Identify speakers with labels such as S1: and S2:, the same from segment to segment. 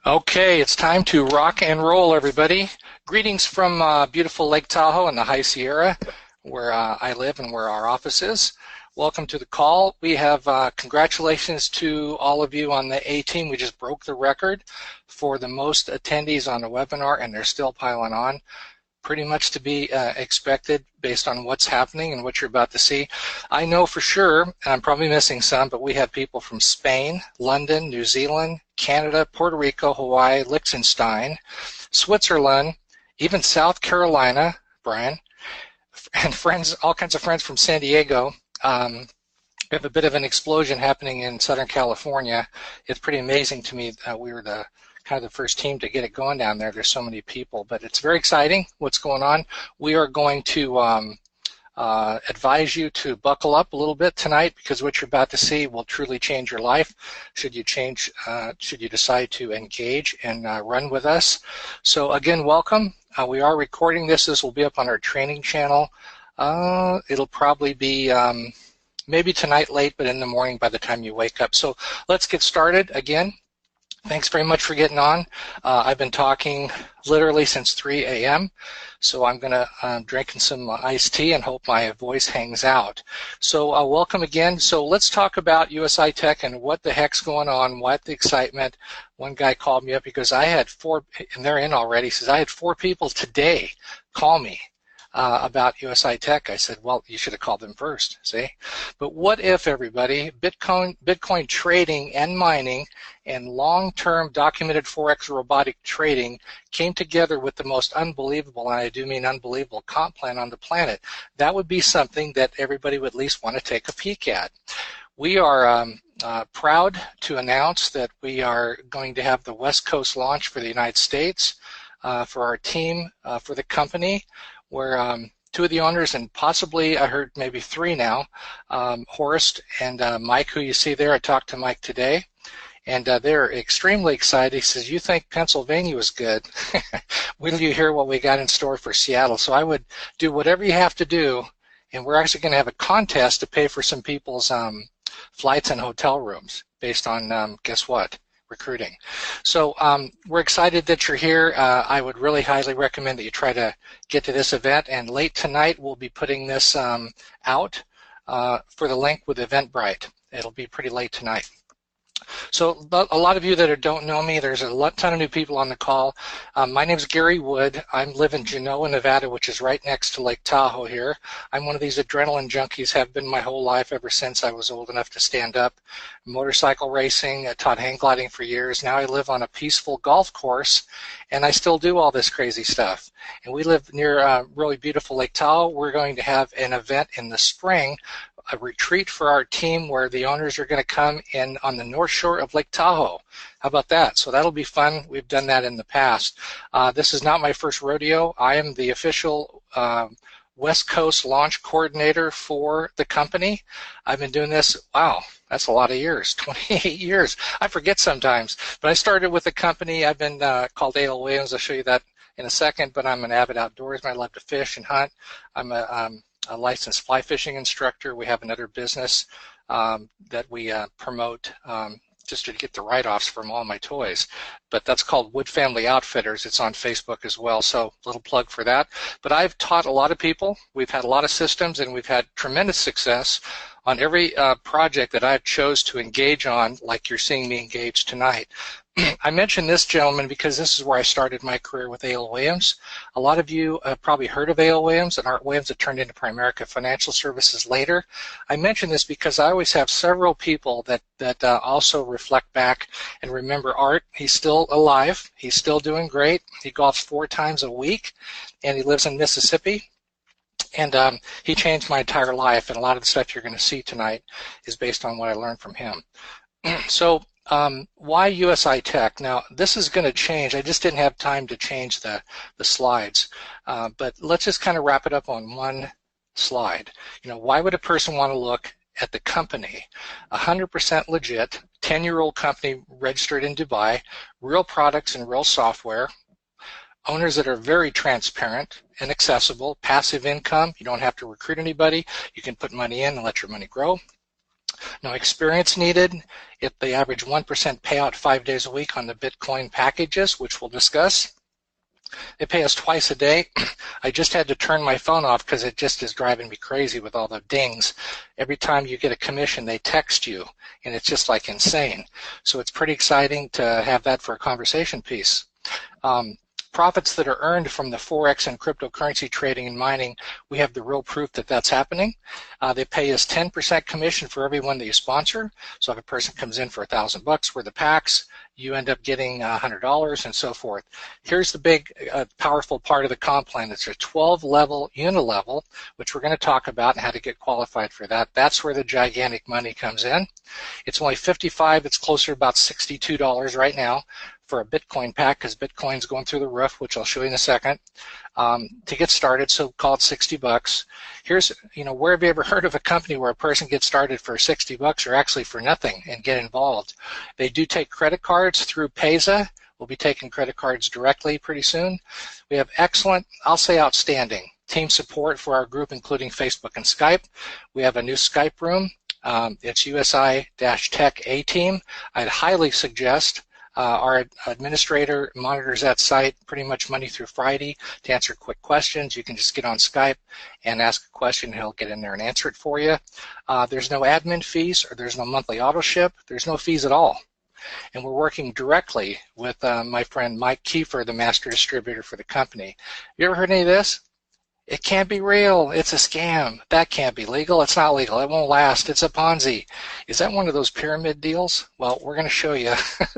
S1: Okay, it's time to rock and roll, everybody. Greetings from beautiful Lake Tahoe in the High Sierra, where I live and where our office is. Welcome to the call. We have congratulations to all of you on the A team. We just broke the record for the most attendees on a webinar, and they're still piling on. Pretty much to be expected based on what's happening and what you're about to see. I know for sure, and I'm probably missing some, but we have people from Spain, London, New Zealand, Canada, Puerto Rico, Hawaii, Liechtenstein, Switzerland, even South Carolina, Brian, and friends, all kinds of friends from San Diego. We have a bit of an explosion happening in Southern California. It's pretty amazing to me. We were the kind of the first team to get it going down there. There's so many people, but it's very exciting what's going on. We are going to advise you to buckle up a little bit tonight, because what you're about to see will truly change your life should you decide to engage and run with us. So again, welcome. We are recording this. This will be up on our training channel. It'll probably be maybe tonight late, but in the morning by the time you wake up. So let's get started. Again, thanks very much for getting on. I've been talking literally since 3 a.m., so I'm going to drinking some iced tea and hope my voice hangs out. So welcome again. So let's talk about USI Tech and what the heck's going on, what the excitement. One guy called me up because I had 4, and they're in already, he says, I had 4 people today call me about USI Tech. I said, well, you should have called them first, see? But what if, everybody, Bitcoin trading and mining and long-term documented Forex robotic trading came together with the most unbelievable, and I do mean unbelievable, comp plan on the planet? That would be something that everybody would at least want to take a peek at. We are proud to announce that we are going to have the West Coast launch for the United States for our team, for the company, where 2 of the owners, and possibly I heard maybe 3 now, Horst and Mike, who you see there. I talked to Mike today, and they're extremely excited. He says, you think Pennsylvania was good? Wait till you hear what we got in store for Seattle. So I would do whatever you have to do, and we're actually going to have a contest to pay for some people's flights and hotel rooms based on, guess what? Recruiting. So we're excited that you're here. I would really highly recommend that you try to get to this event, and late tonight we'll be putting this out for the link with Eventbrite. It'll be pretty late tonight. So a lot of you that don't know me, there's a ton of new people on the call. My name is Gary Wood. I live in Genoa, Nevada, which is right next to Lake Tahoe here. I'm one of these adrenaline junkies, have been my whole life ever since I was old enough to stand up. Motorcycle racing, I taught hang gliding for years. Now I live on a peaceful golf course, and I still do all this crazy stuff. And we live near really beautiful Lake Tahoe. We're going to have an event in the spring, a retreat for our team where the owners are going to come in on the north shore of Lake Tahoe. How about that? So that'll be fun. We've done that in the past. This is not my first rodeo. I am the official West Coast launch coordinator for the company. I've been doing this, wow, that's a lot of years, 28 years. I forget sometimes. But I started with the company. I've been called A.L. Williams. I'll show you that in a second, but I'm an avid outdoorsman. I love to fish and hunt. I'm a licensed fly fishing instructor. We have another business that we promote just to get the write-offs from all my toys. But that's called Wood Family Outfitters. It's on Facebook as well, so a little plug for that. But I've taught a lot of people. We've had a lot of systems, and we've had tremendous success on every project that I've chose to engage on, like you're seeing me engage tonight. I mentioned this gentleman because this is where I started my career with A.L. Williams. A lot of you have probably heard of A.L. Williams and Art Williams that turned into Primerica Financial Services later. I mention this because I always have several people that also reflect back and remember Art. He's still alive. He's still doing great. He golfs 4 times a week, and he lives in Mississippi. And he changed my entire life, and a lot of the stuff you're going to see tonight is based on what I learned from him. So why USI Tech? Now, this is going to change. I just didn't have time to change the slides. But let's just kind of wrap it up on one slide. You know, why would a person want to look at the company? 100% legit, 10-year-old company registered in Dubai, real products and real software, owners that are very transparent and accessible, passive income. You don't have to recruit anybody. You can put money in and let your money grow. No experience needed. They average 1% payout 5 days a week on the Bitcoin packages, which we'll discuss. They pay us twice a day. I just had to turn my phone off because it just is driving me crazy with all the dings. Every time you get a commission, they text you, and it's just like insane. So it's pretty exciting to have that for a conversation piece. Profits that are earned from the Forex and cryptocurrency trading and mining, we have the real proof that that's happening. They pay us 10% commission for everyone that you sponsor. So if a person comes in for $1,000 worth of packs, you end up getting $100 and so forth. Here's the big, powerful part of the comp plan. It's a 12-level unilevel, which we're going to talk about and how to get qualified for that. That's where the gigantic money comes in. It's only $55. It's closer to about $62 right now for a Bitcoin pack, because Bitcoin's going through the roof, which I'll show you in a second, to get started. So call it $60. Here's, where have you ever heard of a company where a person gets started for $60 or actually for nothing and get involved? They do take credit cards through Payza. We'll be taking credit cards directly pretty soon. We have excellent, I'll say outstanding, team support for our group, including Facebook and Skype. We have a new Skype room. It's USI-Tech A-Team. I'd highly suggest our administrator monitors that site pretty much Monday through Friday to answer quick questions. You can just get on Skype and ask a question. He'll get in there and answer it for you. There's no admin fees, or there's no monthly auto ship. There's no fees at all. And we're working directly with my friend Mike Kiefer, the master distributor for the company. You ever heard any of this? It can't be real. It's a scam. That can't be legal. It's not legal. It won't last. It's a Ponzi. Is that one of those pyramid deals? Well, we're going to show you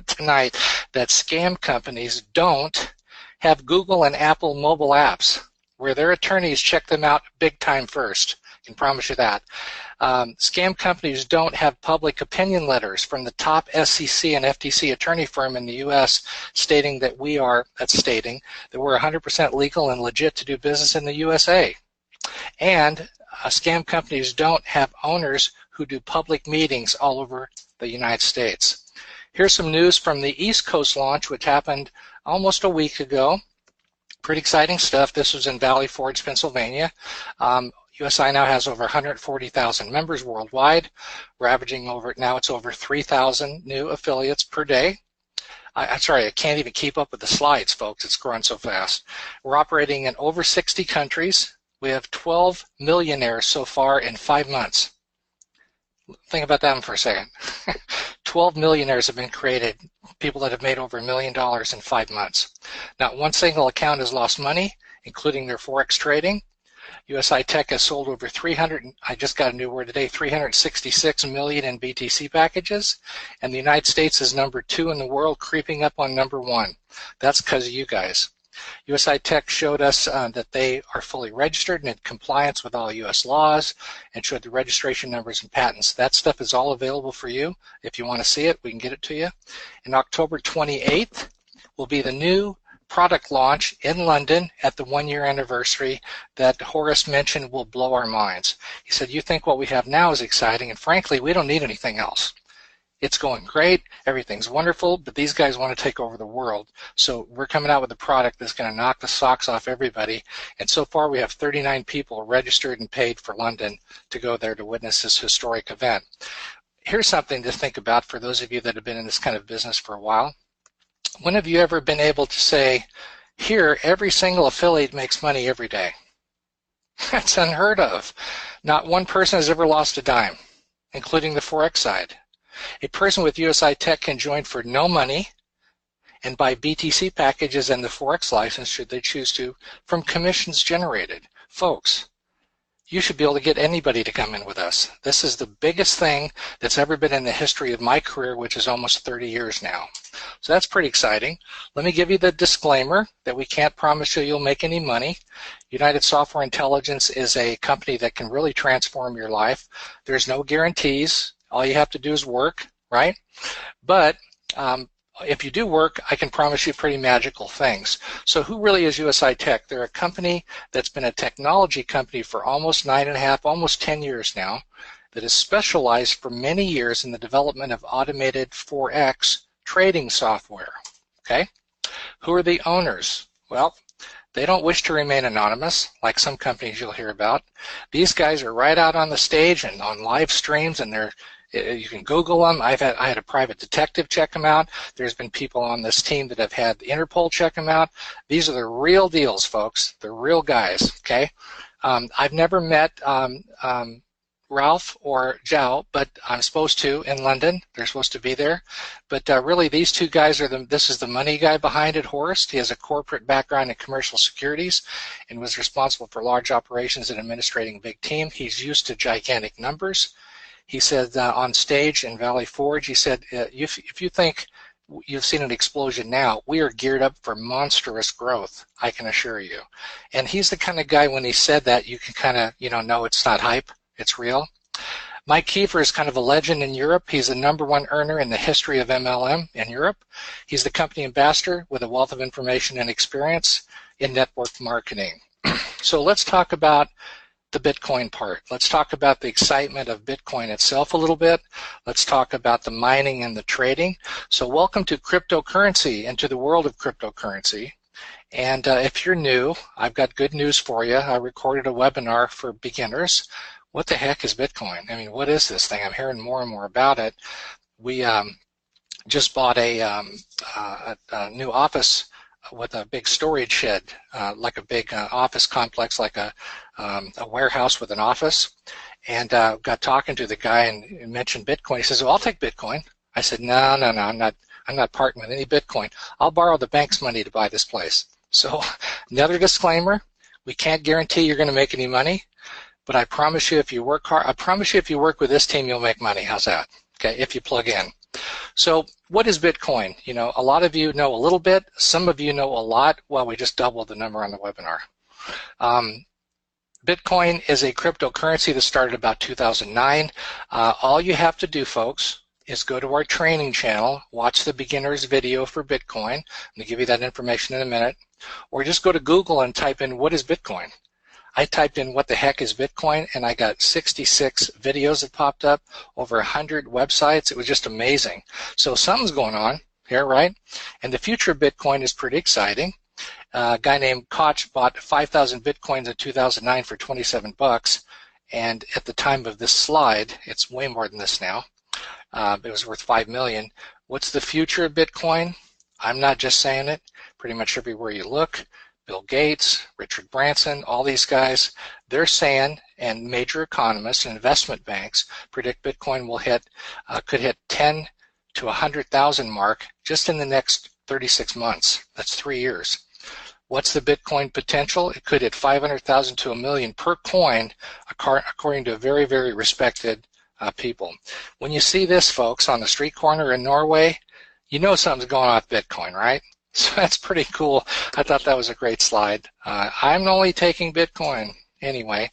S1: tonight that scam companies don't have Google and Apple mobile apps where their attorneys check them out big time first. I can promise you that. Scam companies don't have public opinion letters from the top SEC and FTC attorney firm in the U.S. stating that we're 100% legal and legit to do business in the USA. And scam companies don't have owners who do public meetings all over the United States. Here's some news from the East Coast launch, which happened almost a week ago. Pretty exciting stuff. This was in Valley Forge, Pennsylvania. USI now has over 140,000 members worldwide. We're averaging now it's over 3,000 new affiliates per day. I'm sorry, I can't even keep up with the slides, folks. It's growing so fast. We're operating in over 60 countries. We have 12 millionaires so far in 5 months. Think about that one for a second. 12 millionaires have been created, people that have made over $1 million in 5 months. Not one single account has lost money, including their Forex trading. USI-Tech has sold over 366 million in BTC packages, and the United States is number 2 in the world, creeping up on number 1. That's because of you guys. USI-Tech showed us that they are fully registered and in compliance with all U.S. laws, and showed the registration numbers and patents. That stuff is all available for you. If you want to see it, we can get it to you. And October 28th will be the new product launch in London at the 1-year anniversary that Horace mentioned will blow our minds. He said, you think what we have now is exciting, and frankly, we don't need anything else. It's going great, everything's wonderful, but these guys want to take over the world. So we're coming out with a product that's going to knock the socks off everybody. And so far we have 39 people registered and paid for London to go there to witness this historic event. Here's something to think about for those of you that have been in this kind of business for a while. When have you ever been able to say, here, every single affiliate makes money every day? That's unheard of. Not one person has ever lost a dime, including the Forex side. A person with USI-Tech can join for no money and buy BTC packages and the Forex license, should they choose to, from commissions generated. Folks, you should be able to get anybody to come in with us. This is the biggest thing that's ever been in the history of my career, which is almost 30 years now. So that's pretty exciting. Let me give you the disclaimer that we can't promise you'll make any money. United Software Intelligence is a company that can really transform your life. There's no guarantees. All you have to do is work, right? But if you do work, I can promise you pretty magical things. So who really is USI-Tech? They're a company that's been a technology company for almost 9.5, almost 10 years now, that has specialized for many years in the development of automated Forex trading software. Okay? Who are the owners? Well, they don't wish to remain anonymous, like some companies you'll hear about. These guys are right out on the stage and on live streams, and they're You can Google them. I had a private detective check them out. There's been people on this team that have had Interpol check them out. These are the real deals, folks. The real guys, okay? I've never met Ralph or Zhao, but I'm supposed to in London. They're supposed to be there. But really, these two guys are this is the money guy behind it, Horst. He has a corporate background in commercial securities and was responsible for large operations and administrating a big team. He's used to gigantic numbers. He said on stage in Valley Forge, he said, if you think you've seen an explosion now, we are geared up for monstrous growth, I can assure you. And he's the kind of guy, when he said that, you can kind of, know it's not hype, it's real. Mike Kiefer is kind of a legend in Europe. He's the #1 earner in the history of MLM in Europe. He's the company ambassador with a wealth of information and experience in network marketing. So let's talk about the Bitcoin part. Let's talk about the excitement of Bitcoin itself a little bit. Let's talk about the mining and the trading. So welcome to cryptocurrency and to the world of cryptocurrency. And if you're new, I've got good news for you. I recorded a webinar for beginners. What the heck is Bitcoin? I mean, what is this thing? I'm hearing more and more about it. We just bought a new office with a big storage shed, like a big office complex, like a warehouse with an office, and got talking to the guy and mentioned Bitcoin. He says, "Well, I'll take Bitcoin." I said, "No, I'm not parting with any Bitcoin. I'll borrow the bank's money to buy this place." So another disclaimer: we can't guarantee you're going to make any money, but I promise you, if you work hard, I promise you, if you work with this team, you'll make money. How's that? Okay, if you plug in. So what is Bitcoin? A lot of you know a little bit. Some of you know a lot. Well, we just doubled the number on the webinar. Bitcoin is a cryptocurrency that started about 2009. All you have to do, folks, is go to our training channel, watch the beginner's video for Bitcoin. I'm going to give you that information in a minute. Or just go to Google and type in, what is Bitcoin? I typed in what the heck is Bitcoin, and I got 66 videos that popped up, over 100 websites. It was just amazing. So something's going on here, right? And the future of Bitcoin is pretty exciting. A guy named Koch bought 5,000 Bitcoins in 2009 for 27 bucks, and at the time of this slide, it's way more than this now. It was worth 5 million. What's the future of Bitcoin? I'm not just saying it. Pretty much everywhere you look, Bill Gates, Richard Branson, all these guys, they're saying, and major economists and investment banks predict Bitcoin will could hit 10 to 100,000 mark just in the next 36 months. That's 3 years. What's the Bitcoin potential? It could hit 500,000 to 1 million per coin, according to very, very respected people. When you see this, folks, on the street corner in Norway, you know something's going on with Bitcoin, right? So that's pretty cool. I thought that was a great slide. I'm only taking Bitcoin. Anyway,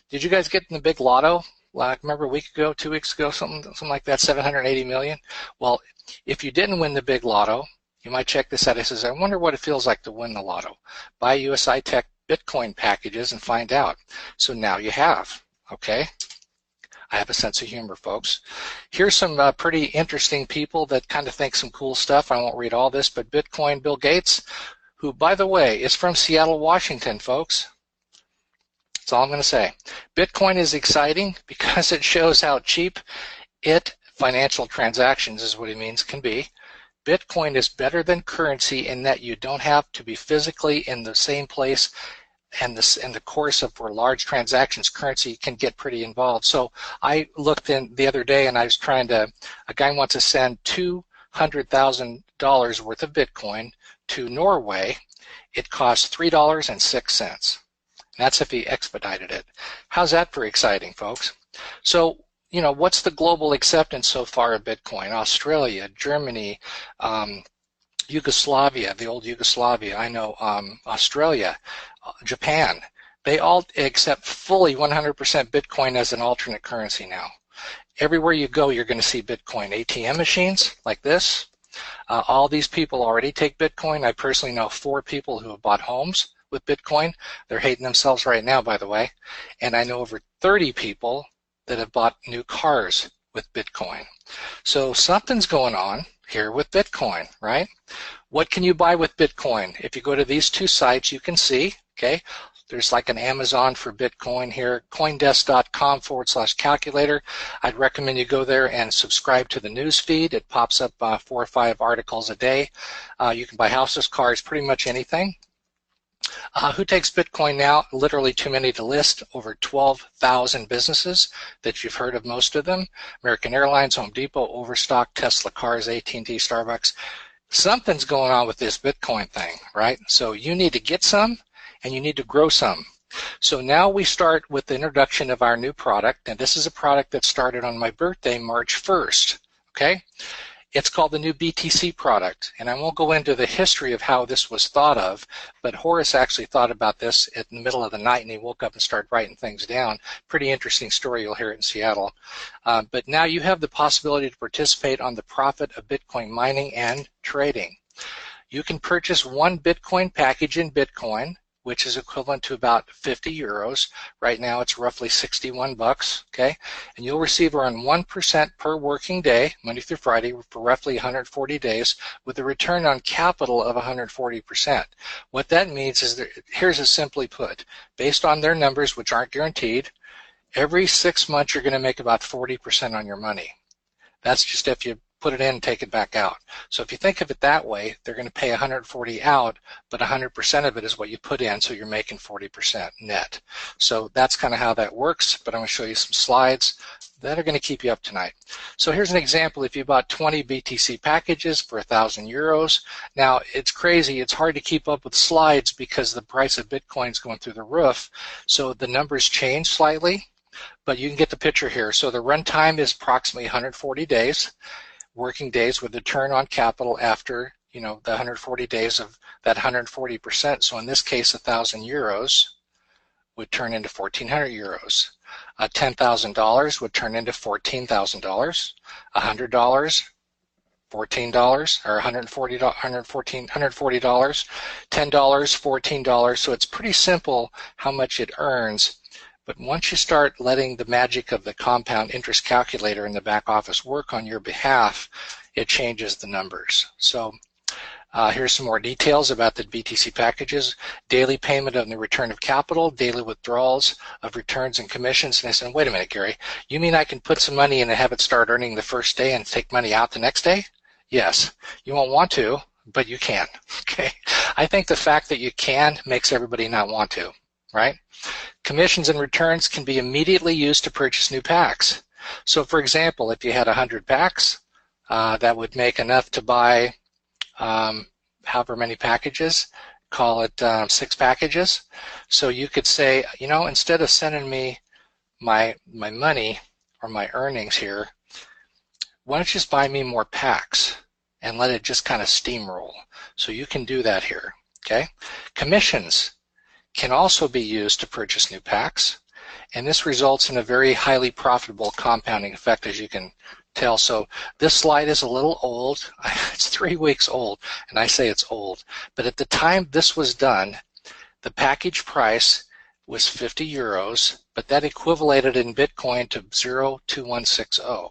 S1: did you guys get in the big lotto? Like, remember a week ago, 2 weeks ago, something like that, 780 million? Well, if you didn't win the big lotto, you might check this out. It says, I wonder what it feels like to win the lotto. Buy USI Tech Bitcoin packages and find out. So now you have, okay? I have a sense of humor, folks. Here's some pretty interesting people that kind of think some cool stuff. I won't read all this, but Bitcoin Bill Gates, who, by the way, is from Seattle, Washington, folks. That's all I'm going to say. Bitcoin is exciting because it shows how cheap financial transactions is what it means, can be. Bitcoin is better than currency in that you don't have to be physically in the same place, and in the course of for large transactions, currency can get pretty involved. So I looked in the other day and I was a guy wants to send $200,000 worth of Bitcoin to Norway. It costs $3.06. That's if he expedited it. How's that for exciting, folks? So, what's the global acceptance so far of Bitcoin? Australia, Germany, Yugoslavia, the old Yugoslavia, I know Australia, Japan, they all accept fully 100% Bitcoin as an alternate currency now. Everywhere you go, you're going to see Bitcoin. ATM machines like this. All these people already take Bitcoin. I personally know 4 people who have bought homes with Bitcoin. They're hating themselves right now, by the way. And I know over 30 people that have bought new cars with Bitcoin. So something's going on here with Bitcoin, right? What can you buy with Bitcoin? If you go to these 2 sites, you can see, okay, There's like an Amazon for Bitcoin here, coindesk.com/calculator. I'd recommend you go there and subscribe to the news feed. It pops up 4 or 5 articles a day. You can buy houses, cars, pretty much anything. Who takes Bitcoin now? Literally too many to list. Over 12,000 businesses that you've heard of, most of them. American Airlines, Home Depot, Overstock, Tesla Cars, AT&T, Starbucks. Something's going on with this Bitcoin thing, right? So you need to get some and you need to grow some. So now we start with the introduction of our new product, and this is a product that started on my birthday, March 1st, okay? It's called the new BTC product, and I won't go into the history of how this was thought of, but Horace actually thought about this in the middle of the night, and he woke up and started writing things down. Pretty interesting story. You'll hear it in Seattle. But now you have the possibility to participate on the profit of Bitcoin mining and trading. You can purchase 1 Bitcoin package in Bitcoin, which is equivalent to about 50 euros. Right now it's roughly 61 bucks, okay? And you'll receive around 1% per working day, Monday through Friday, for roughly 140 days, with a return on capital of 140%. What that means is, here's a simply put, based on their numbers, which aren't guaranteed, every 6 months you're going to make about 40% on your money. That's just if you put it in and take it back out. So if you think of it that way, they're going to pay 140 out, but 100% of it is what you put in, so you're making 40% net. So that's kind of how that works, but I'm going to show you some slides that are going to keep you up tonight. So here's an example. If you bought 20 BTC packages for 1,000 euros, now it's crazy. It's hard to keep up with slides because the price of Bitcoin is going through the roof, so the numbers change slightly, but you can get the picture here. So the run time is approximately 140 days. Working days with the return on capital after, the 140 days of that 140%. So in this case, 1,000 euros would turn into 1,400 euros. $10,000 would turn into $14,000. $100, $14, or $140, $10, $14. So it's pretty simple how much it earns. But once you start letting the magic of the compound interest calculator in the back office work on your behalf, it changes the numbers. So here's some more details about the BTC packages. Daily payment on the return of capital, daily withdrawals of returns and commissions. And I said, wait a minute, Gary, you mean I can put some money in and have it start earning the first day and take money out the next day? Yes. You won't want to, but you can. Okay. I think the fact that you can makes everybody not want to, right? Commissions and returns can be immediately used to purchase new packs. So for example, if you had 100 packs, that would make enough to buy however many packages, call it 6 packages. So you could say, instead of sending me my money or my earnings here, why don't you just buy me more packs and let it just kind of steamroll. So you can do that here, okay? Commissions can also be used to purchase new packs, and this results in a very highly profitable compounding effect, as you can tell. So this slide is a little old. It's 3 weeks old, and I say it's old. But at the time this was done, the package price was 50 euros, but that equivalated in Bitcoin to 0.2160.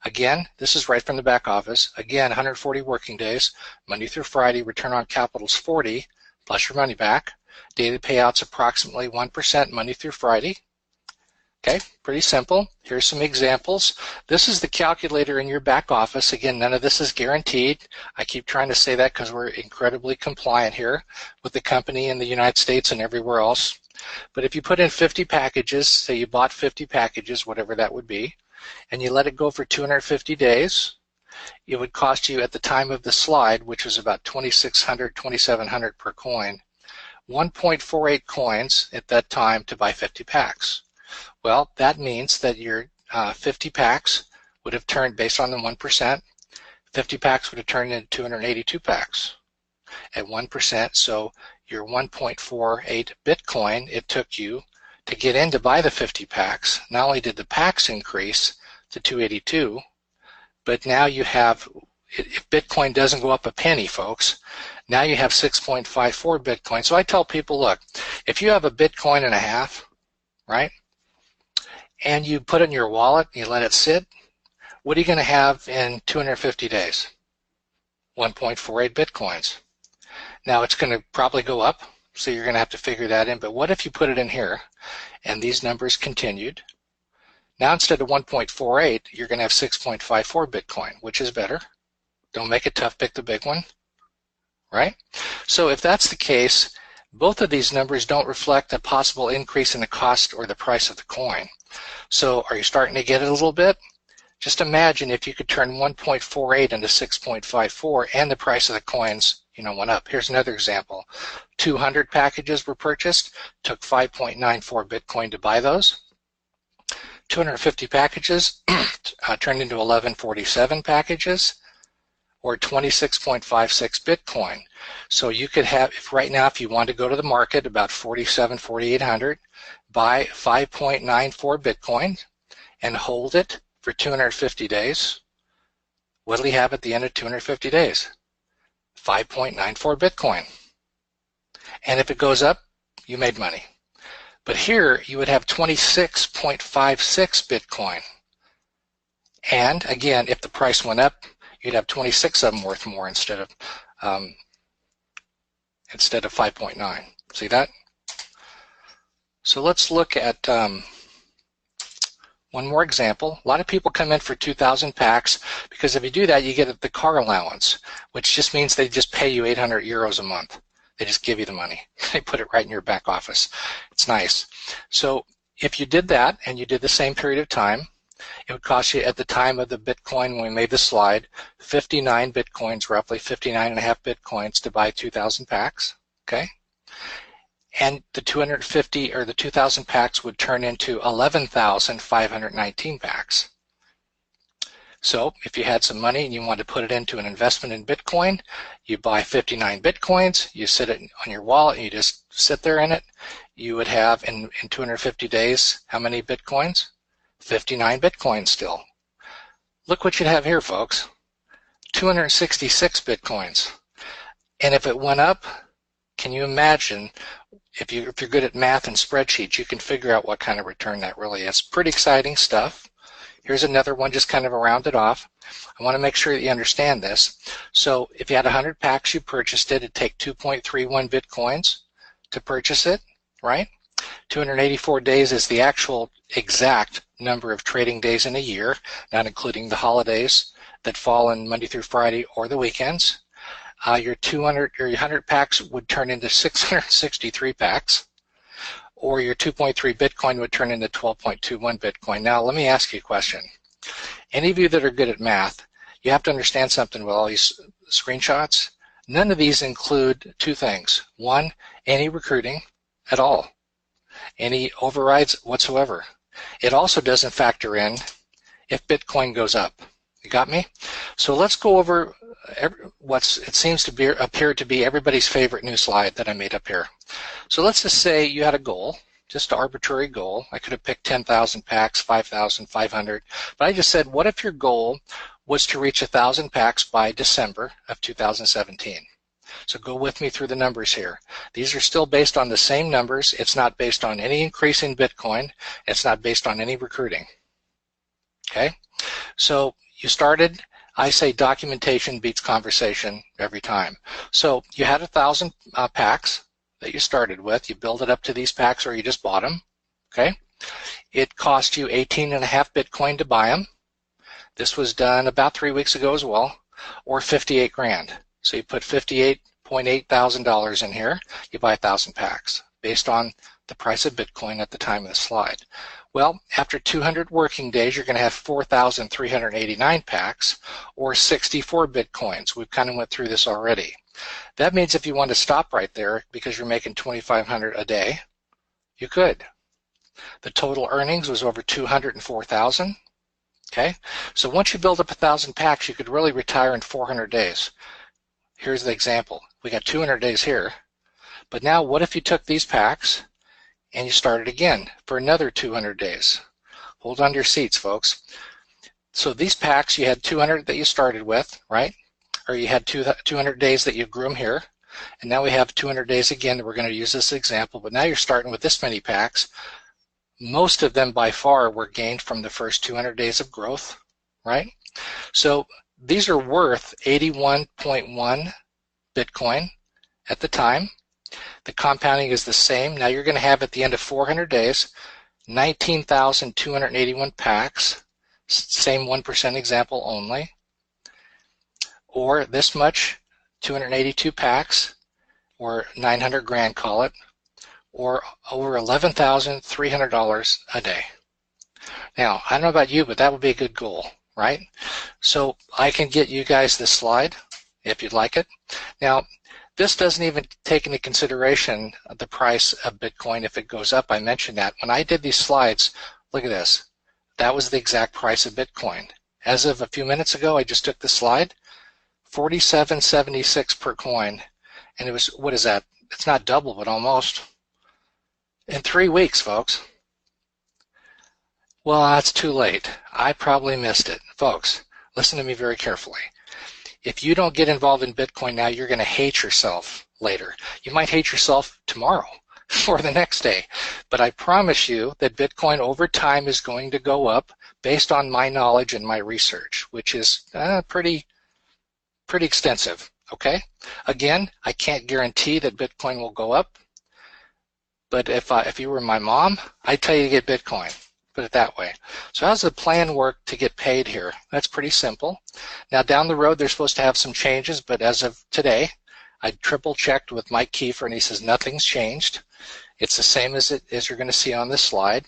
S1: Again, this is right from the back office. Again, 140 working days, Monday through Friday, return on capital is 40, plus your money back. Daily payouts approximately 1% Monday through Friday. Okay, pretty simple. Here's some examples. This is the calculator in your back office. Again, none of this is guaranteed. I keep trying to say that because we're incredibly compliant here with the company in the United States and everywhere else. But if you put in 50 packages, say you bought 50 packages, whatever that would be, and you let it go for 250 days, it would cost you at the time of the slide, which was about $2,600, $2,700 per coin, 1.48 coins at that time to buy 50 packs. Well, that means that your 50 packs would have turned, based on the 1%, 50 packs would have turned into 282 packs at 1%. So your 1.48 Bitcoin it took you to get in to buy the 50 packs. Not only did the packs increase to 282, but now you have, if Bitcoin doesn't go up a penny, folks, now you have 6.54 Bitcoin. So I tell people, look, if you have a Bitcoin and a half, right, and you put it in your wallet and you let it sit, what are you going to have in 250 days? 1.48 Bitcoins. Now it's going to probably go up, so you're going to have to figure that in. But what if you put it in here and these numbers continued? Now instead of 1.48, you're going to have 6.54 Bitcoin, which is better. Don't make it tough, pick the big one, right? So if that's the case, both of these numbers don't reflect a possible increase in the cost or the price of the coin. So are you starting to get it a little bit? Just imagine if you could turn 1.48 into 6.54 and the price of the coins, went up. Here's another example. 200 packages were purchased, took 5.94 Bitcoin to buy those. 250 packages turned into 1147 packages, or 26.56 Bitcoin. So you could have, if right now, if you want to go to the market about 4,800, buy 5.94 Bitcoin and hold it for 250 days. What do we have at the end of 250 days? 5.94 Bitcoin. And if it goes up, you made money. But here you would have 26.56 Bitcoin. And again, if the price went up, you'd have 26 of them worth more instead of 5.9. See that? So let's look at one more example. A lot of people come in for 2,000 packs because if you do that, you get the car allowance, which just means they just pay you 800 euros a month. They just give you the money. They put it right in your back office. It's nice. So if you did that and you did the same period of time, it would cost you at the time of the Bitcoin when we made the slide, 59 Bitcoins, roughly 59.5 Bitcoins to buy 2,000 packs, okay? And the 250 or the 2,000 packs would turn into 11,519 packs. So if you had some money and you wanted to put it into an investment in Bitcoin, you buy 59 Bitcoins, you sit it on your wallet, and you just sit there in it. You would have in 250 days, how many Bitcoins? 59 Bitcoins still. Look what you'd have here, folks. 266 Bitcoins. And if it went up, can you imagine, if you're good at math and spreadsheets, you can figure out what kind of return that really is. Pretty exciting stuff. Here's another one, just kind of a rounded off. I want to make sure that you understand this. So if you had 100 packs, you purchased it, it'd take 2.31 Bitcoins to purchase it, right? 284 days is the actual exact number of trading days in a year, not including the holidays that fall in Monday through Friday or the weekends. Your 100 packs would turn into 663 packs, or your 2.3 Bitcoin would turn into 12.21 Bitcoin. Now, let me ask you a question. Any of you that are good at math, you have to understand something with all these screenshots. None of these include two things. One, any recruiting at all, any overrides whatsoever. It also doesn't factor in if Bitcoin goes up. You got me? So let's go over it seems to appear to be everybody's favorite new slide that I made up here. So let's just say you had a goal, just an arbitrary goal. I could have picked 10,000 packs, 5,000, 500, but I just said, what if your goal was to reach 1,000 packs by December of 2017? So go with me through the numbers here. These are still based on the same numbers. It's not based on any increase in Bitcoin. It's not based on any recruiting. Okay? So you started, I say documentation beats conversation every time. So you had 1,000 packs that you started with. You build it up to these packs or you just bought them. Okay? It cost you 18.5 Bitcoin to buy them. This was done about 3 weeks ago as well, or 58 grand. So you put $58,800 in here, you buy 1,000 packs based on the price of Bitcoin at the time of the slide. Well, after 200 working days, you're going to have 4,389 packs or 64 Bitcoins. We've kind of went through this already. That means if you want to stop right there because you're making 2,500 a day, you could. The total earnings was over 204,000. Okay, so once you build up 1,000 packs, you could really retire in 400 days. Here's the example. We got 200 days here, but now what if you took these packs and you started again for another 200 days? Hold on to your seats, folks. So these packs, you had 200 that you started with, right? Or you had 200 days that you grew them here, and now we have 200 days again that we're going to use this example, but now you're starting with this many packs. Most of them by far were gained from the first 200 days of growth, right? So these are worth 81.1 Bitcoin at the time. The compounding is the same. Now you're going to have at the end of 400 days, 19,281 packs, same 1% example only, or this much, 282 packs, or 900 grand, call it, or over $11,300 a day. Now, I don't know about you, but that would be a good goal, right? So I can get you guys this slide if you'd like it. Now, this doesn't even take into consideration the price of Bitcoin if it goes up. I mentioned that. When I did these slides, look at this. That was the exact price of Bitcoin. As of a few minutes ago, I just took the slide, $47.76 per coin. And it was, what is that? It's not double, but almost. In 3 weeks, folks. Well, that's too late. I probably missed it. Folks, listen to me very carefully. If you don't get involved in Bitcoin now, you're going to hate yourself later. You might hate yourself tomorrow or the next day. But I promise you that Bitcoin over time is going to go up based on my knowledge and my research, which is pretty extensive. Okay? Again, I can't guarantee that Bitcoin will go up. But if you were my mom, I'd tell you to get Bitcoin. Put it that way. So how does the plan work to get paid here? That's pretty simple. Now down the road they're supposed to have some changes, but as of today, I triple checked with Mike Kiefer and he says nothing's changed. It's the same as you're going to see on this slide.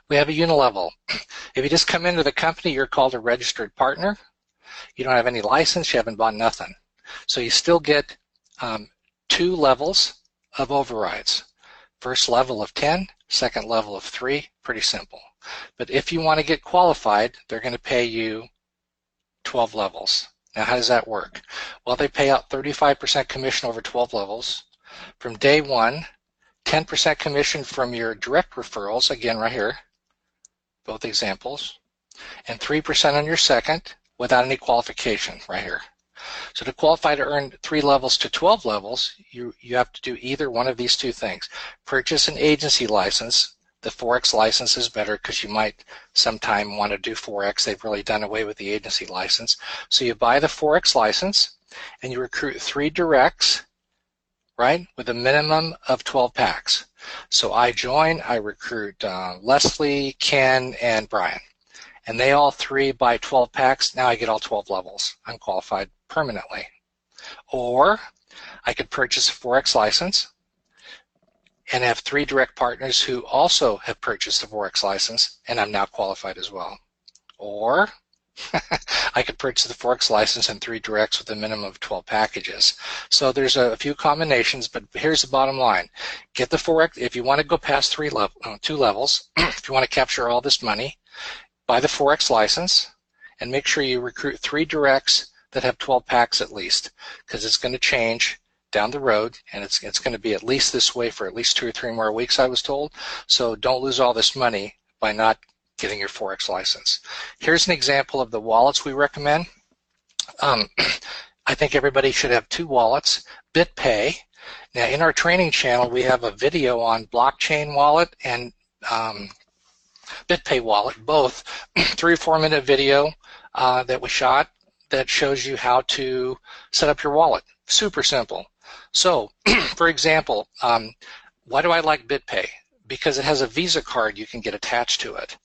S1: We have a unilevel. If you just come into the company, you're called a registered partner. You don't have any license, you haven't bought nothing. So you still get 2 levels of overrides. First level of 10, second level of 3, pretty simple. But if you want to get qualified, they're going to pay you 12 levels. Now how does that work? Well, they pay out 35% commission over 12 levels. From day 1, 10% commission from your direct referrals, again right here, both examples, and 3% on your second without any qualification right here. So to qualify to earn 3 levels to 12 levels, you have to do either one of these 2 things. Purchase an agency license. The Forex license is better because you might sometime want to do Forex. They've really done away with the agency license. So you buy the Forex license and you recruit 3 directs, right, with a minimum of 12 packs. So I join, I recruit Leslie, Ken, and Brian. And they all 3 buy 12 packs. Now I get all 12 levels. I'm qualified permanently. Or I could purchase a Forex license and have 3 direct partners who also have purchased a Forex license, and I'm now qualified as well. Or I could purchase the Forex license and 3 directs with a minimum of 12 packages. So there's a few combinations, but here's the bottom line. Get the Forex, if you want to go past 2 levels, if you want to capture all this money, buy the Forex license and make sure you recruit 3 directs that have 12 packs at least, because it's going to change down the road, and it's going to be at least this way for at least 2 or 3 more weeks, I was told. So don't lose all this money by not getting your Forex license. Here's an example of the wallets we recommend. I think everybody should have 2 wallets. BitPay. Now in our training channel, we have a video on blockchain wallet and BitPay wallet, both 3 or 4 minute video that we shot that shows you how to set up your wallet. Super simple. So, for example, why do I like BitPay? Because it has a Visa card you can get attached to it.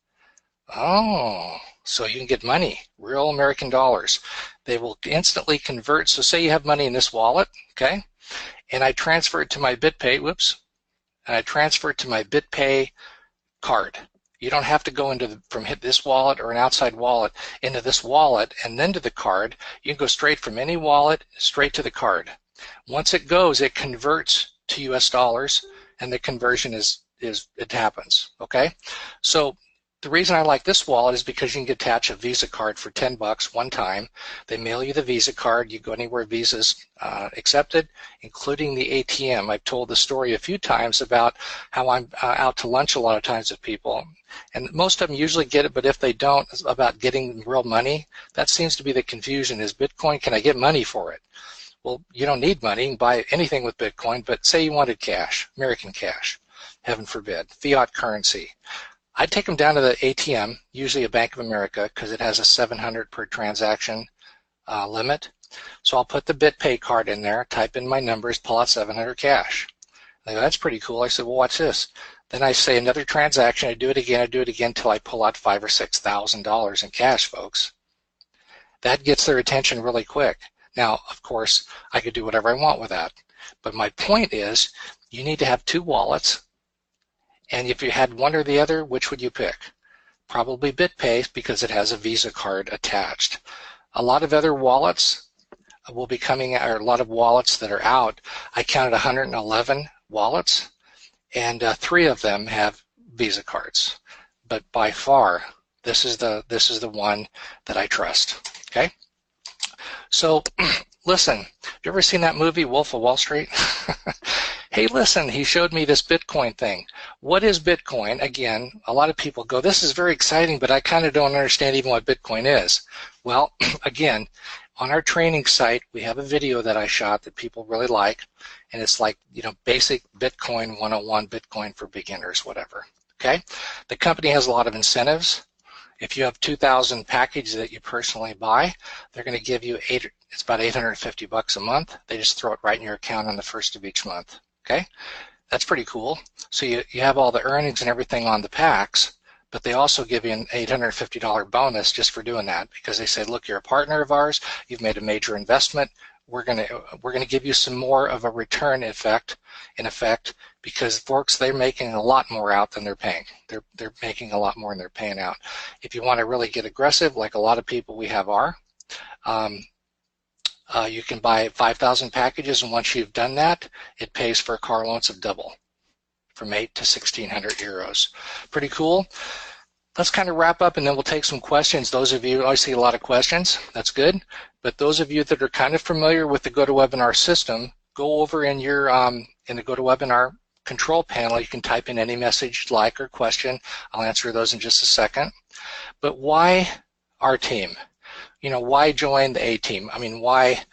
S1: Oh, so you can get money, real American dollars. They will instantly convert. So say you have money in this wallet, okay, and I transfer it to my BitPay, and I transfer it to my BitPay card. You don't have to go into from this wallet or an outside wallet into this wallet and then to the card. You can go straight from any wallet straight to the card. Once it goes, it converts to US dollars, and the conversion it happens, okay? So the reason I like this wallet is because you can attach a Visa card for $10 one time. They mail you the Visa card. You go anywhere Visa's accepted, including the ATM. I've told the story a few times about how I'm out to lunch a lot of times with people. And most of them usually get it, but if they don't, about getting real money, that seems to be the confusion. Is Bitcoin, can I get money for it? Well, you don't need money. You can buy anything with Bitcoin, but say you wanted cash, American cash, heaven forbid, fiat currency. I'd take them down to the ATM, usually a Bank of America, because it has a $700 per transaction limit. So I'll put the BitPay card in there, type in my numbers, pull out 700 cash. They go, that's pretty cool. I said, well, watch this. Then I say another transaction. I do it again until I pull out $5,000 or $6,000 in cash, folks. That gets their attention really quick. Now, of course, I could do whatever I want with that. But my point is, you need to have two wallets. And if you had one or the other, which would you pick? Probably BitPay because it has a Visa card attached. A lot of other wallets will be coming, or a lot of wallets that are out. I counted 111 wallets, and 3 of them have Visa cards. But by far, this is the one that I trust. Okay. So, listen. Have you ever seen that movie Wolf of Wall Street? Hey, listen, he showed me this Bitcoin thing. What is Bitcoin? Again, a lot of people go, this is very exciting, but I kind of don't understand even what Bitcoin is. Well, again, on our training site, we have a video that I shot that people really like, and it's like, basic Bitcoin 101, Bitcoin for beginners, whatever. Okay? The company has a lot of incentives. If you have 2,000 packages that you personally buy, they're going to give you it's about $850 a month. They just throw it right in your account on the first of each month. Okay, that's pretty cool. So you have all the earnings and everything on the packs, but they also give you an $850 bonus just for doing that, because they say, look, you're a partner of ours, you've made a major investment, we're gonna give you some more of a return in effect, because folks, they're making a lot more out than they're paying. They're making a lot more than they're paying out. If you want to really get aggressive, like a lot of people we have are, you can buy 5,000 packages, and once you've done that, it pays for a car loans of double, from 8 to 1,600 euros. Pretty cool. Let's kind of wrap up, and then we'll take some questions. Those of you, I see a lot of questions. That's good. But those of you that are kind of familiar with the GoToWebinar system, go over in your in the GoToWebinar control panel. You can type in any message you'd like or question. I'll answer those in just a second. But why our team? Why join the A team? I mean, why?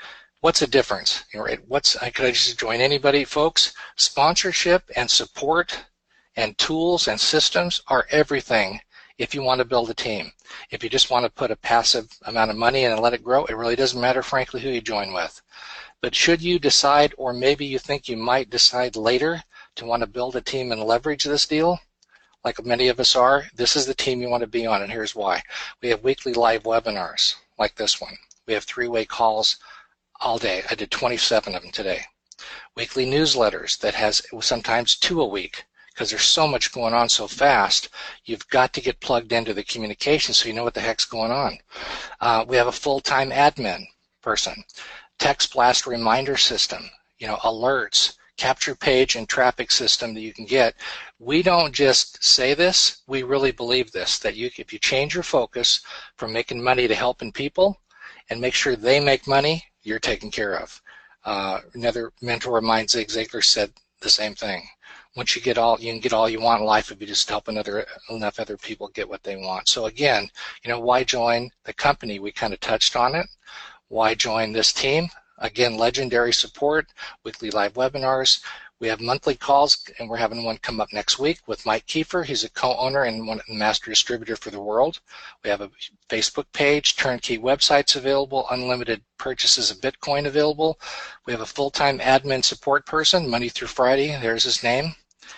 S1: What's the difference? Right? Could I just join anybody, folks? Sponsorship and support and tools and systems are everything if you want to build a team. If you just want to put a passive amount of money in and let it grow, it really doesn't matter, frankly, who you join with. But should you decide, or maybe you think you might decide later to want to build a team and leverage this deal, like many of us are, this is the team you want to be on, and here's why. We have weekly live webinars like this one. We have 3-way calls all day. I did 27 of them today. Weekly newsletters that has sometimes 2 a week, because there's so much going on so fast. You've got to get plugged into the communication so you know what the heck's going on. We have a full-time admin person, text blast reminder system, alerts, capture page and traffic system that you can get. We don't just say this, we really believe this, that if you change your focus from making money to helping people and make sure they make money, you're taken care of. Another mentor of mine, Zig Ziglar, said the same thing. Once you can get all you want in life if you just help enough other people get what they want. So again, why join the company? We kind of touched on it. Why join this team? Again, legendary support, weekly live webinars. We have monthly calls, and we're having one come up next week with Mike Kiefer. He's a co-owner and master distributor for the world. We have a Facebook page, turnkey websites available, unlimited purchases of Bitcoin available. We have a full-time admin support person, Monday through Friday. There's his name.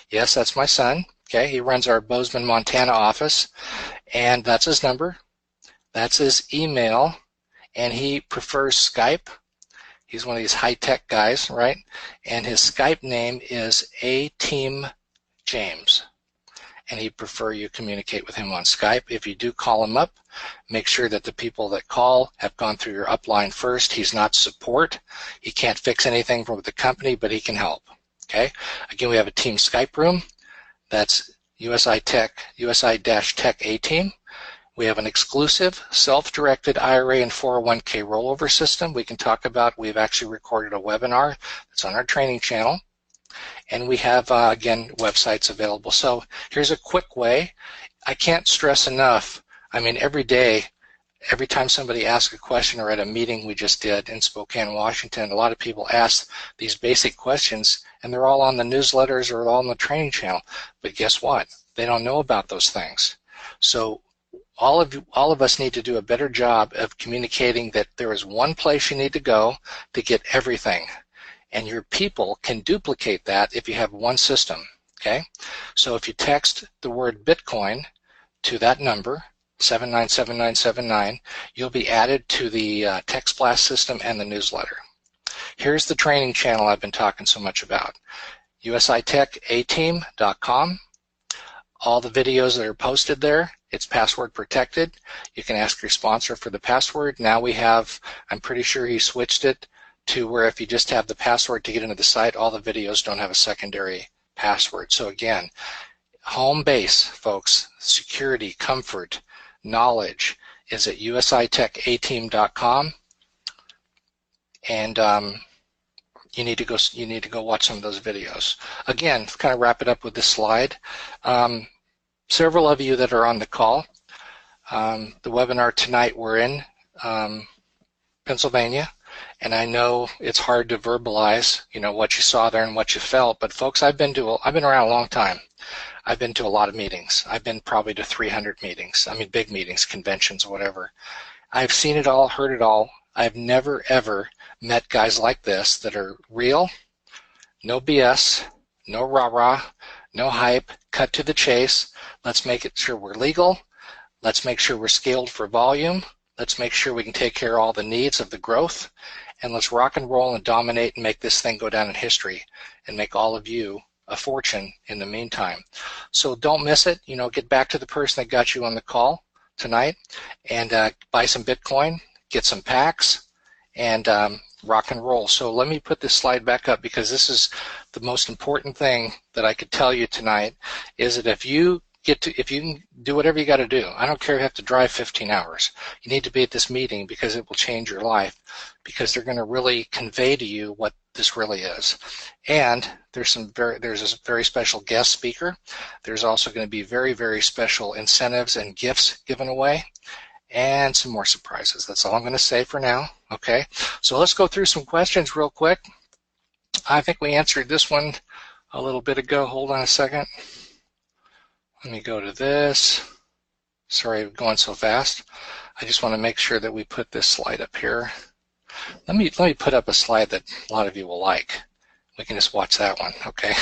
S1: Yes, that's my son. Okay, he runs our Bozeman, Montana office, and that's his number. That's his email, and he prefers Skype. He's one of these high-tech guys, right? And his Skype name is A-Team James. And he'd prefer you communicate with him on Skype. If you do call him up, make sure that the people that call have gone through your upline first. He's not support. He can't fix anything for the company, but he can help. Okay? Again, we have a team Skype room. That's USI-Tech A-Team. We have an exclusive self-directed IRA and 401k rollover system we can talk about. We've actually recorded a webinar that's on our training channel. And we have, again, websites available. So here's a quick way. I can't stress enough. I mean, every day, every time somebody asks a question, or at a meeting we just did in Spokane, Washington, a lot of people ask these basic questions, and they're all on the newsletters or all on the training channel. But guess what? They don't know about those things. So all of us need to do a better job of communicating that there is one place you need to go to get everything. And your people can duplicate that if you have one system, okay? So if you text the word Bitcoin to that number, 797979, you'll be added to the Text Blast system and the newsletter. Here's the training channel I've been talking so much about, usitech-ateam.com. All the videos that are posted there, it's password protected. You can ask your sponsor for the password. Now we have, I'm pretty sure he switched it to where if you just have the password to get into the site, all the videos don't have a secondary password. So again, home base, folks, security, comfort, knowledge is at usitech-ateam.com. And you need to go watch some of those videos. Again, kind of wrap it up with this slide. Several of you that are on the call, the webinar tonight we're in Pennsylvania, and I know it's hard to verbalize, what you saw there and what you felt. But folks, I've been around a long time. I've been to a lot of meetings. I've been probably to 300 meetings. I mean, big meetings, conventions, whatever. I've seen it all, heard it all. I've never ever met guys like this that are real, no BS, no rah-rah, no hype, cut to the chase. Let's make it sure we're legal. Let's make sure we're scaled for volume. Let's make sure we can take care of all the needs of the growth. And let's rock and roll and dominate and make this thing go down in history and make all of you a fortune in the meantime. So don't miss it. Get back to the person that got you on the call tonight and buy some Bitcoin, get some packs, and rock and roll. So let me put this slide back up, because this is the most important thing that I could tell you tonight, is that if you can do whatever you got to do, I don't care if you have to drive 15 hours, you need to be at this meeting, because it will change your life, because they're going to really convey to you what this really is. And there's a very special guest speaker. There's also going to be very, very special incentives and gifts given away, and some more surprises. That's all I'm going to say for now. Okay, so let's go through some questions real quick. I think we answered this one a little bit ago. Hold on a second. Let me go to this. Sorry, I'm going so fast. I just want to make sure that we put this slide up here. Let me put up a slide that a lot of you will like. We can just watch that one, okay?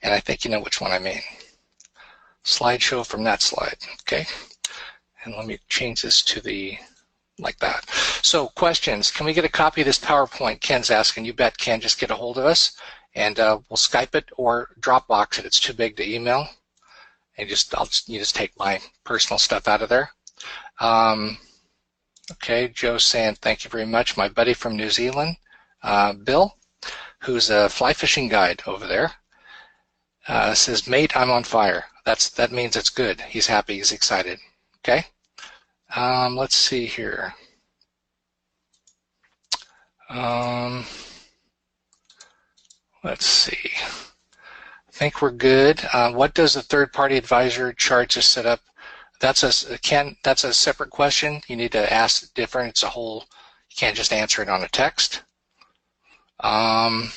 S1: And I think you know which one I mean. Slideshow from that slide, okay? And let me change this to like that. So questions, can we get a copy of this PowerPoint? Ken's asking. You bet, Ken. Just get a hold of us, and we'll Skype it or Dropbox it. It's too big to email. And you just take my personal stuff out of there. Okay, Joe's saying thank you very much. My buddy from New Zealand, Bill, who's a fly fishing guide over there, says, mate, I'm on fire. That means it's good. He's happy. He's excited. Okay. Let's see here. Let's see. I think we're good. What does a third-party advisor charge to set up? That's a separate question. You need to ask different. It's a whole. You can't just answer it on a text. So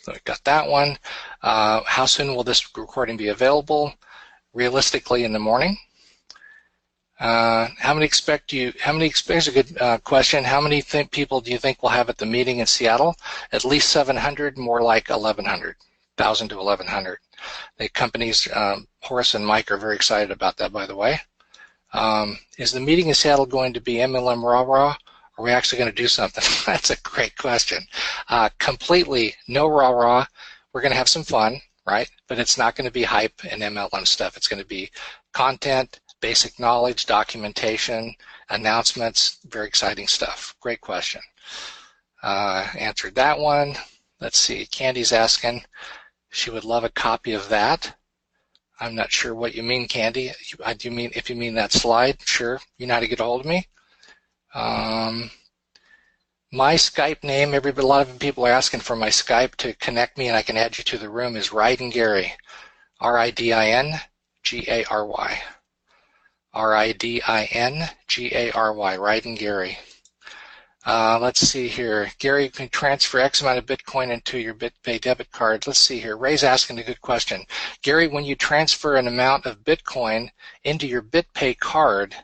S1: we got that one. How soon will this recording be available? Realistically, in the morning. How many here's a good question. How many people do you think we'll have at the meeting in Seattle? At least 700, more like 1,100, 1,000 to 1,100. The companies, Horace and Mike, are very excited about that, by the way. Is the meeting in Seattle going to be MLM rah-rah? Are we actually going to do something? That's a great question. Completely no rah-rah. We're going to have some fun, right? But it's not going to be hype and MLM stuff. It's going to be content, basic knowledge, documentation, announcements, very exciting stuff. Great question. Answered that one. Let's see. Candy's asking. She would love a copy of that. I'm not sure what you mean, Candy. If you mean that slide, sure. You know how to get a hold of me. My Skype name, a lot of people are asking for my Skype to connect me and I can add you to the room, is Ridin Gary. RIDINGARY. RIDINGARY, Ridin Gary. Let's see here. Gary, you can transfer X amount of Bitcoin into your BitPay debit card. Let's see here. Ray's asking a good question. Gary, when you transfer an amount of Bitcoin into your BitPay card,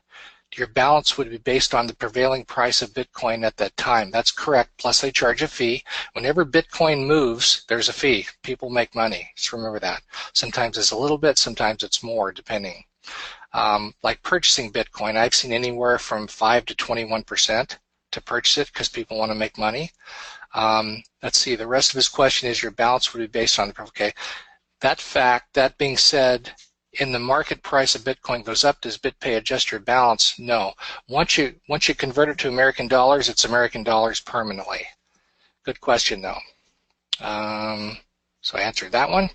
S1: your balance would be based on the prevailing price of Bitcoin at that time. That's correct, plus they charge a fee. Whenever Bitcoin moves, there's a fee. People make money. Just remember that. Sometimes it's a little bit, sometimes it's more, depending. Like purchasing Bitcoin, I've seen anywhere from 5 to 21% to purchase it because people want to make money. Let's see, the rest of his question is your balance would be based on the, okay. That being said, in the market price of Bitcoin goes up, does BitPay adjust your balance? No. Once you convert it to American dollars, it's American dollars permanently. Good question, though. So I answered that one.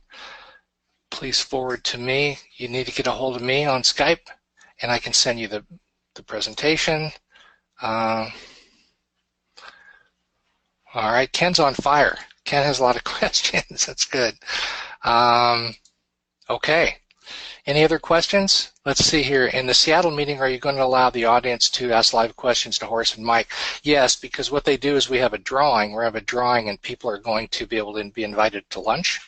S1: Please forward to me. You need to get a hold of me on Skype, and I can send you the presentation. All right, Ken's on fire. Ken has a lot of questions. That's good. Okay. Any other questions? Let's see here. In the Seattle meeting, are you going to allow the audience to ask live questions to Horace and Mike? Yes, because what they do is we have a drawing. We have a drawing, and people are going to be able to be invited to lunch.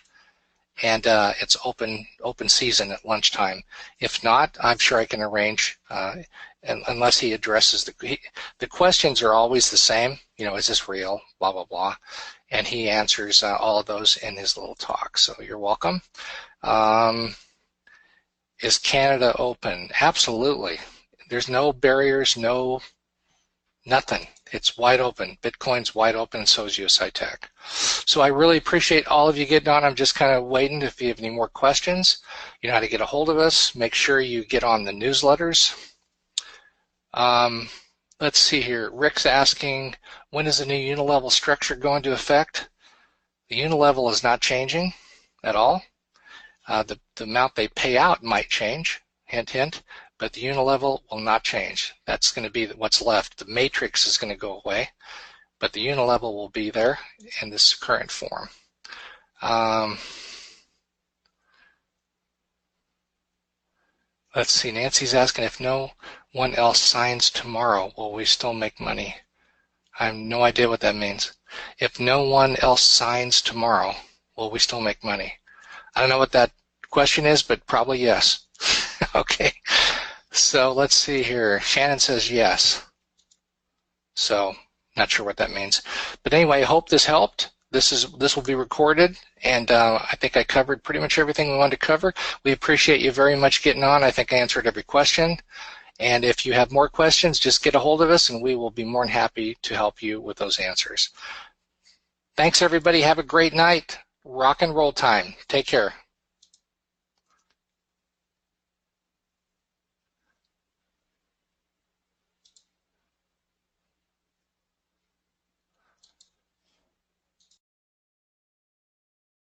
S1: And it's open season at lunchtime. If not, I'm sure I can arrange, unless he addresses the questions are always the same. You know, is this real? Blah, blah, blah. And he answers all of those in his little talk. So you're welcome. Is Canada open? Absolutely. There's no barriers, nothing. It's wide open. Bitcoin's wide open, and so is US High Tech. So I really appreciate all of you getting on. I'm just kind of waiting if you have any more questions. You know how to get a hold of us. Make sure you get on the newsletters. Let's see here. Rick's asking, when is the new unilevel structure go into effect? The unilevel is not changing at all. The amount they pay out might change, hint, hint, but the unilevel will not change. That's going to be what's left. The matrix is going to go away, but the unilevel will be there in this current form. Let's see, Nancy's asking if no one else signs tomorrow, will we still make money? I have no idea what that means. If no one else signs tomorrow, will we still make money? I don't know what that question is, but probably yes. Okay, so let's see here. Shannon says yes. So not sure what that means. But anyway, I hope this helped. This will be recorded, and I think I covered pretty much everything we wanted to cover. We appreciate you very much getting on. I think I answered every question. And if you have more questions, just get a hold of us, and we will be more than happy to help you with those answers. Thanks, everybody. Have a great night. Rock and roll time. Take care.